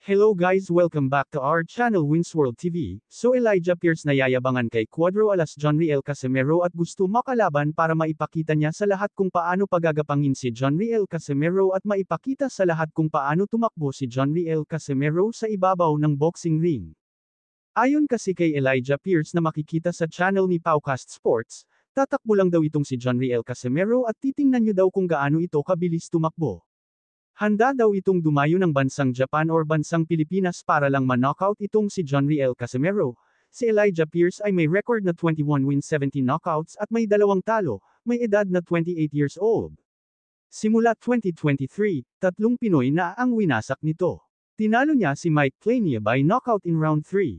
Hello guys, welcome back to our channel Wins World TV. So Elijah Pierce nayayabangan kay Cuadro Alas Jonriel Casimero at gusto makalaban para maipakita niya sa lahat kung paano pagagapangin si Jonriel Casimero at maipakita sa lahat kung paano tumakbo si Jonriel Casimero sa ibabaw ng boxing ring. Ayon kasi kay Elijah Pierce na makikita sa channel ni Paucast Sports, tatakbo lang daw itong si Jonriel Casimero at titingnan niyo daw kung gaano ito kabilis tumakbo. Handa daw itong dumayo ng bansang Japan or bansang Pilipinas para lang ma-knockout itong si Jonriel Casimero. Si Elijah Pierce ay may record na 21 wins 17 knockouts at may 2 talo, may edad na 28 years old. Simula 2023, 3 Pinoy na ang winasak nito. Tinalo niya si Mike Plania by knockout in round 3.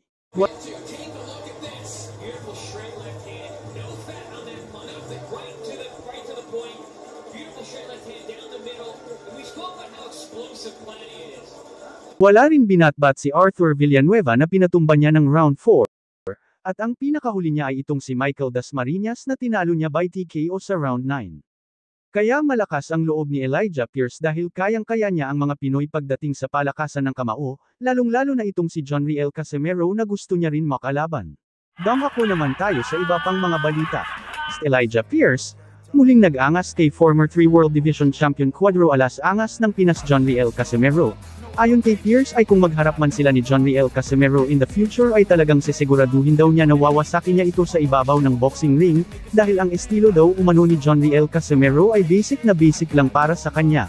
Wala rin binatbat si Arthur Villanueva na pinatumba niya ng round 4. At ang pinakahuli niya ay itong si Michael Dasmariñas na tinalo niya by TKO sa round 9. Kaya malakas ang loob ni Elijah Pierce dahil kayang-kaya niya ang mga Pinoy pagdating sa palakasan ng kamao, lalong-lalo na itong si Jonriel Casimero na gusto niya rin makalaban. Damako naman tayo sa iba pang mga balita. Elijah Pierce, muling nag-angas kay former 3 World Division Champion Cuadro Alas angas ng Pinas Jonriel Casimero. Ayon kay Pierce ay kung magharap man sila ni Jonriel Casimero in the future ay talagang sisiguraduhin daw niya na wawasakin niya ito sa ibabaw ng boxing ring, dahil ang estilo daw umano ni Jonriel Casimero ay basic lang para sa kanya.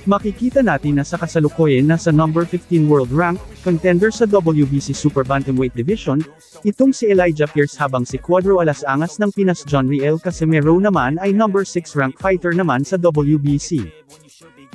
Makikita natin na sa kasalukuyan na sa number 15 world rank, contender sa WBC Super Bantamweight Division, itong si Elijah Pierce habang si Cuadro Alas angas ng Pinas Jonriel Casimero naman ay number 6 rank fighter naman sa WBC.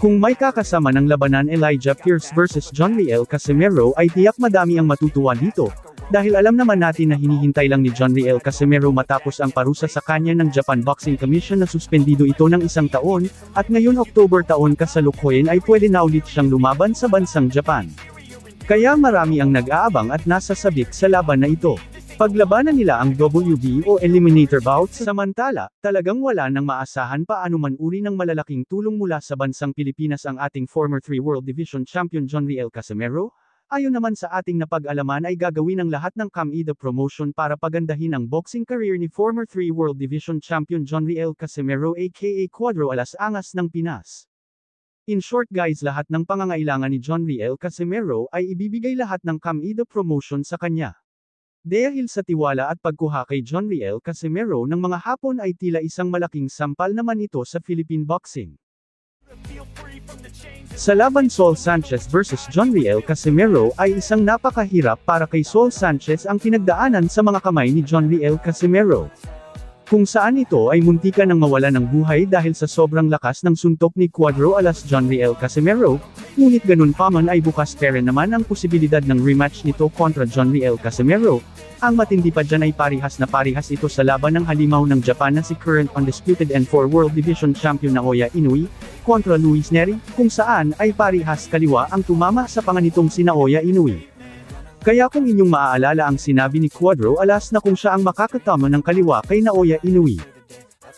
Kung may kakasama ng labanan Elijah Pierce versus Jonriel Casimero ay tiyak madami ang matutuwa dito, dahil alam naman natin na hinihintay lang ni Jonriel Casimero matapos ang parusa sa kanya ng Japan Boxing Commission na suspendido ito ng 1 taon, at ngayon October taon kasalukuyan ay pwede na ulit siyang lumaban sa bansang Japan. Kaya marami ang nag-aabang at nasa sabik sa laban na ito. Paglabanan nila ang WB o Eliminator Bouts, samantala, talagang wala nang maasahan pa anuman uri ng malalaking tulong mula sa bansang Pilipinas ang ating former 3 World Division Champion Jonriel Casimero. Ayon naman sa ating napag-alaman ay gagawin ang lahat ng Kamida promotion para pagandahin ang boxing career ni former 3 World Division Champion Jonriel Casimero aka Cuadro Alas angas ng Pinas. In short guys, lahat ng pangangailangan ni Jonriel Casimero ay ibibigay lahat ng Kamida promotion sa kanya. Dahil sa tiwala at pagkuha kay Jonriel Casimero ng mga Hapon ay tila isang malaking sampal naman ito sa Philippine boxing. Sa laban Saul Sanchez versus Jonriel Casimero ay isang napakahirap para kay Saul Sanchez ang pinagdaanan sa mga kamay ni Jonriel Casimero. Kung saan ito ay muntikan ng mawala ng buhay dahil sa sobrang lakas ng suntok ni Cuadro Alas Jonriel Casimero, ngunit ganun pa man ay bukas pa rin naman ang posibilidad ng rematch nito kontra Jonriel Casimero. Ang matindi pa dyan ay parihas na parihas ito sa laban ng halimaw ng Japan na si current undisputed and 4 World Division Champion Naoya Inoue, kontra Luis Nery, kung saan ay parihas kaliwa ang tumama sa panganitong si Naoya Inoue. Kaya kung inyong maaalala ang sinabi ni Cuadro Alas na kung siya ang makakatama ng kaliwa kay Naoya Inoue,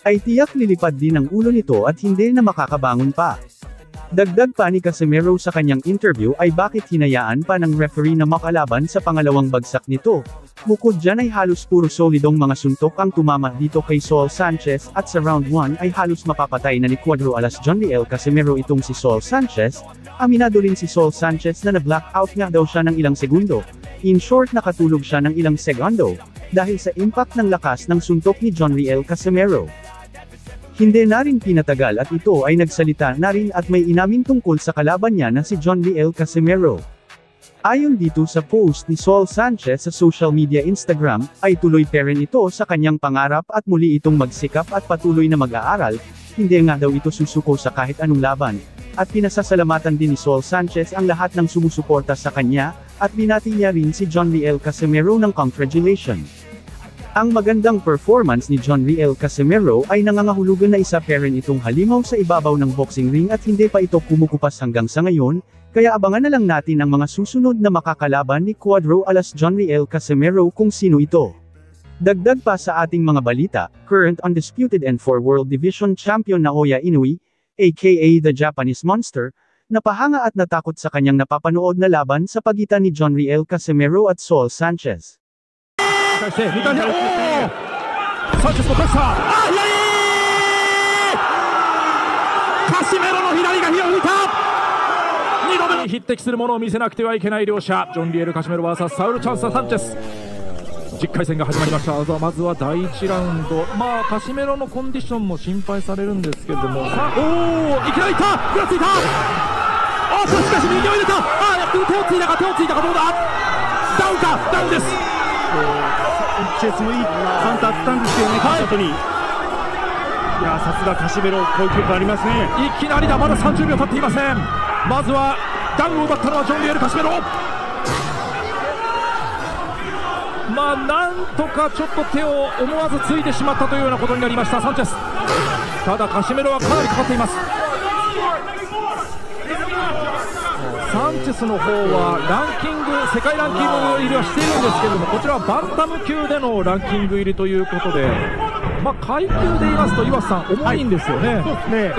ay tiyak lilipad din ang ulo nito at hindi na makakabangon pa. Dagdag pa ni Casimero sa kanyang interview ay bakit hinayaan pa ng referee na makalaban sa pangalawang bagsak nito. Bukod dyan ay halos puro solidong mga suntok ang tumama dito kay Saul Sanchez at sa round 1 ay halos mapapatay na ni Cuadro Alas Jonriel Casimero itong si Saul Sanchez. Aminado rin si Saul Sanchez na na-blackout nga daw siya ng ilang segundo. In short, nakatulog siya ng ilang segundo, dahil sa impact ng lakas ng suntok ni Jonriel Casimero. Hindi na rin pinatagal at ito ay nagsalita na rin at may inamin tungkol sa kalaban niya na si Jonriel Casimero. Ayon dito sa post ni Saul Sanchez sa social media Instagram, ay tuloy pa rin ito sa kanyang pangarap at muli itong magsikap at patuloy na mag-aaral, hindi nga daw ito susuko sa kahit anong laban. At pinasasalamatan din ni Saul Sanchez ang lahat ng sumusuporta sa kanya, at binati niya rin si Jonriel Casimero ng congratulations. Ang magandang performance ni Jonriel Casimero ay nangangahulugan na isa pa rin itong halimaw sa ibabaw ng boxing ring at hindi pa ito kumukupas hanggang sa ngayon, kaya abangan na lang natin ang mga susunod na makakalaban ni Cuadro Alas Jonriel Casimero kung sino ito. Dagdag pa sa ating mga balita, current undisputed and 4 World Division Champion Naoya Inoue, aka the Japanese Monster, napahanga at natakot sa kanyang napapanood na laban sa pagitan ni Jonriel Casimero at Saul Sanchez.匹敵するものを見せなくてはいけない両者、ジョンリエル・カシメロ vs サウル・チャンス・サンチェス。10回戦が始まりました。まずは第1ラウンド、カシメロのコンディションも心配されるんですけれども、さあ、いきなりいった、ふらついた、しかし右を入れた、手をついたか、どうだ、ダウンか、ダウンです。チェスもいいカウンターあったんですよね、後に。いや、さすがカシメロ、攻撃力ありますね。いきなりだ、まだ30秒経っていません。まずはダウンを奪ったのはジョンリエル・カシメロ。なんとかちょっと手を思わずついてしまったというようなことになりました、サンチェス。ただカシメロはかなりかかっています。サンチェスの方はランキング、世界ランキング入りはしているんですけれども、こちらはバンタム級でのランキング入りということで、階級で言いますと岩瀬さん、重いんですよね。そうですね。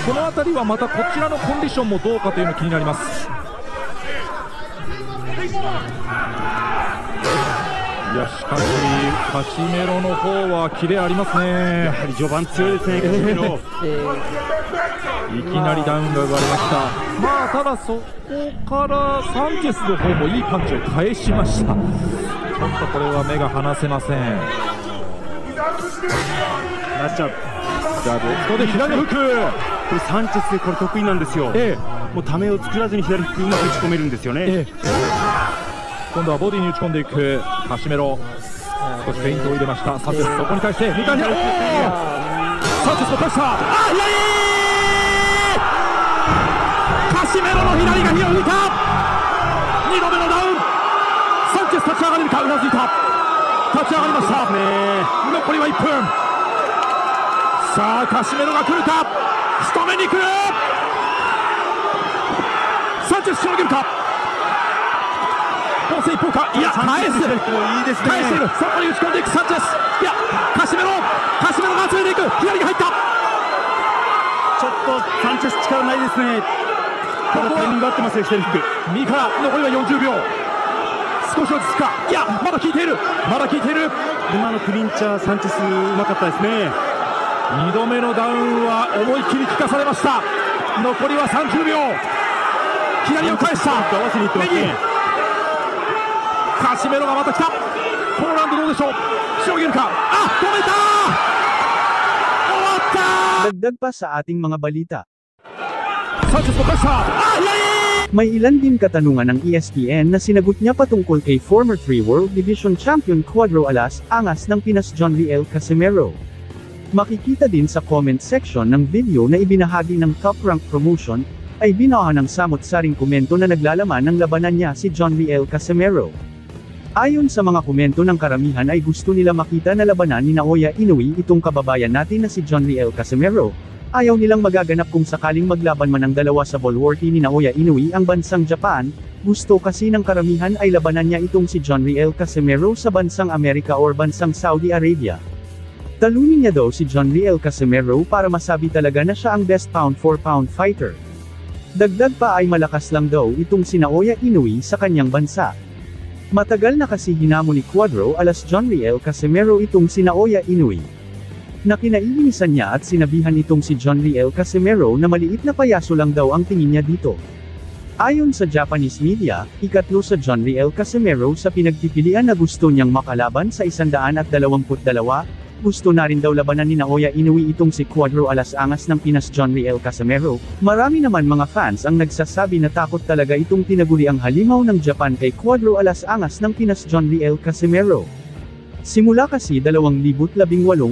この辺りはまたこちらのコンディションもどうかというのが気になります。いや、しかしカシメロの方はキレありますね。やはり序盤強いですね、カシメロ。いきなりダウンが生まれました。ただそこからサンチェスの方もいいパンチを返しました。ちょっとこれは目が離せません。なっちゃう。ここで左のフック、これサンチェスこれ得意なんですよ。もうためを作らずに左フックうまく打ち込めるんですよね。今度はボディに打ち込んでいくカシメロ。少しフェイントを入れましたサンチェス。そこに対して2回目、サンチェスの返した、カシメロの左が火を吹いた。2度目のダウン、サンチェス立ち上がれるか、うなずいた、立ち上がりました。残りは1分。さあカシメロが来るか、仕留めに来る、サンチェスしのげるか、攻勢一方か、いや返す、返している、そこに打ち込んでいくサンチェス、いやカシメロが集めていく、左が入った。ちょっとサンチェス力ないですね。ただタイミング合ってますよ、左フック。右から残りは40秒、少し落ち着くか、いやまだ効いている、今のクリンチャーサンチェスうまかったですね。2度目のダウンは思いっきり効かされました。残りは30秒、左を返した、合わせにいってますね。カシメロがまた来た。このラウンドどうでしょう、しのげるか、止めた、終わった。Dagdag pa sa ating mga balita. Sanchez mo kasa. May ilan din katanungan ng ESPN na sinagot niya patungkol kay former 3 World Division Champion Cuadro Alas Angas ng Pinas Jonriel Casimero. Makikita din sa comment section ng video na ibinahagi ng Top Rank Promotion, ay binaha ng samot-saring komento na naglalaman ng labanan niya si Jonriel Casimero. Ayon sa mga komento ng karamihan ay gusto nila makita na labanan ni Naoya Inoue itong kababayan natin na si Jonriel Casimero. Ayaw nilang magaganap kung sakaling maglaban man ang dalawa sa bulwark ni Naoya Inoue ang bansang Japan. Gusto kasi ng karamihan ay labanan niya itong si Jonriel Casimero sa bansang Amerika or bansang Saudi Arabia. Talunin niya daw si Jonriel Casimero para masabi talaga na siya ang best pound-for-pound fighter. Dagdag pa ay malakas lang daw itong si Naoya Inoue sa kanyang bansa. Matagal na kasi hinamo ni Cuadro Alas Jonriel Casimero itong si Naoya Inoue. Nakinainisan niya at sinabihan itong si Jonriel Casimero na maliit na payaso lang daw ang tingin niya dito. Ayon sa Japanese media, ikatlo sa Jonriel Casimero sa pinagpipilian na gusto niyang makalaban sa 122. Gusto na rin daw labanan ni Naoya Inoue itong si Cuadro Alas Angas ng Pinas Jonriel Casimero. Marami naman mga fans ang nagsasabi na takot talaga itong tinaguriang halimaw ng Japan kay Cuadro Alas Angas ng Pinas Jonriel Casimero. Simula kasi 2018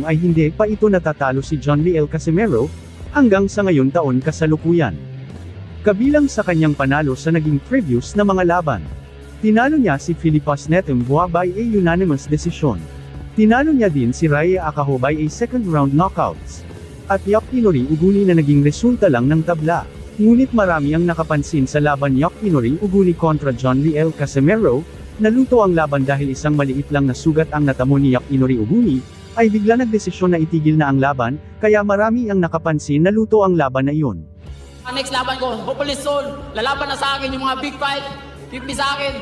ay hindi pa ito natatalo si Jonriel Casimero, hanggang sa ngayon taon kasalukuyan. Kabilang sa kanyang panalo sa naging previous na mga laban. Tinalo niya si Filipas Netumboa by a unanimous decision. Tinalo niya din si Raya Akaho by a second round knockouts. At Yakinori Uguni na naging resulta lang ng tabla. Ngunit marami ang nakapansin sa laban Yakinori Uguni kontra Jonriel Casimero. Naluto ang laban dahil isang maliit lang na sugat ang natamo ni Yakinori Uguni, ay bigla nagdesisyon na itigil na ang laban, kaya marami ang nakapansin na luto ang laban na iyon. Ang next laban ko, hopefully soon, lalaban na sa akin yung mga big fight. Keep me sa akin.